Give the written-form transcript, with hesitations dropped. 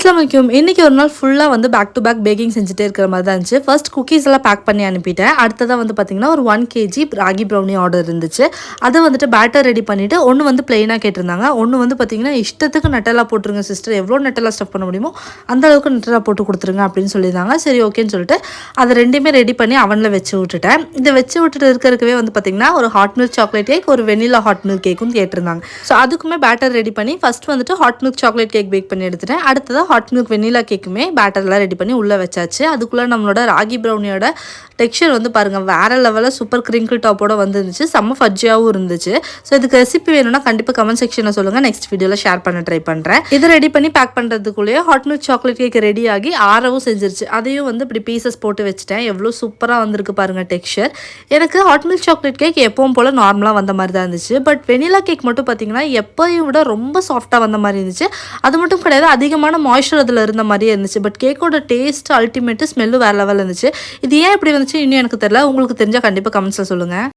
அஸ்ஸலாமு இன்னைக்கு ஒரு நாள் ஃபுல்லாக வந்து பேக் டு பேக் பேக்கிங் செஞ்சுட்டே இருக்கிற மாதிரி தான் இருந்துச்சு. ஃபர்ஸ்ட் குக்கீஸ் எல்லாம் பேக் பண்ணி அனுப்பிட்டேன். அடுத்ததாக வந்து பார்த்தீங்கன்னா ஒரு 1 kg ராகி ப்ரௌனி ஆர்டர் இருந்துச்சு. அதை வந்துட்டு பேட்டர் ரெடி பண்ணிவிட்டு ஒன்று வந்து பிளெயினாக கேட்டிருந்தாங்க. ஒன்று வந்து பார்த்தீங்கன்னா இஷ்டத்துக்கு நட்டெல்லாம் போட்டுருங்க சிஸ்டர், எவ்வளோ நட்டெல்லாம் ஸ்டஃப் பண்ண முடியுமோ அந்த அளவுக்கு நட்டெல்லாம் போட்டு கொடுத்துருங்க அப்படின்னு சொல்லியிருந்தாங்க. சரி ஓகேன்னு சொல்லிட்டு அதை ரெண்டுமே ரெடி பண்ணி அவனில் வச்சு விட்டுட்டேன். இதை வச்சு விட்டுட்டு இருக்கிறதுக்கவே வந்து பார்த்தீங்கன்னா ஒரு ஹாட் மில்க் சாக்லேட் கேக், ஒரு வெனிலா ஹாட் மில்க் கேக்கும் கேட்டிருந்தாங்க. ஸோ அதுக்குமே பேட்டர் ரெடி பண்ணி ஃபர்ஸ்ட் வந்துட்டு hot milk chocolate cake bake பண்ணி எடுத்துட்டேன். அடுத்ததாக ஹாட் மில்க் வெனிலா கேக்குமே பேட்டர்லாம் ரெடி பண்ணி உள்ளே வச்சாச்சு. அதுக்குள்ளே நம்மளோட ராகி ப்ரௌனியோட டெக்ஸ்சர் வந்து பாருங்கள் வேறு லெவலில் சூப்பர் கிரிங்கிள் டாப்போட வந்துருந்துச்சு. செம்ம ஃபஜ்ஜியாகவும் இருந்துச்சு. ஸோ இதுக்கு ரெசிபி வேணும்னா கண்டிப்பாக கமெண்ட் செக்ஷனில் சொல்லுங்கள், நெக்ஸ்ட் வீடியோவில் ஷேர் பண்ண ட்ரை பண்ணுறேன். இதை ரெடி பண்ணி பேக் பண்ணுறதுக்குள்ளேயே hot milk chocolate cake ready ஆகி ஆறவும் செஞ்சிருச்சு. அதையும் வந்து இப்படி பீசஸ் போட்டு வச்சுட்டேன். எவ்வளோ சூப்பராக வந்திருக்கு பாருங்கள் டெக்ஸ்சர். எனக்கு ஹாட் மில்க் சாக்லேட் கேக் எப்பவும் போல் நார்மலாக வந்த மாதிரி தான் இருந்துச்சு. பட் வெனிலா கேக் மட்டும் பார்த்தீங்கன்னா எப்போயும் விட ரொம்ப சாஃப்டாக வந்த மாதிரி இருந்துச்சு. அது மட்டும் கிடையாது, அதிகமான மாய்ஸ்சர் அதில் இருந்த மாதிரியே இருந்துச்சு. பட் கேக்கோட டேஸ்ட் அல்டிமேட்டு, ஸ்மெல்லும் வேறு லெவலில் இருந்துச்சு. இது ஏன் இப்படி வந்துச்சு இன்னும் எனக்கு தெரியல. உங்களுக்கு தெரிஞ்சால் கண்டிப்பாக கமெண்ட்ஸில் சொல்லுங்கள்.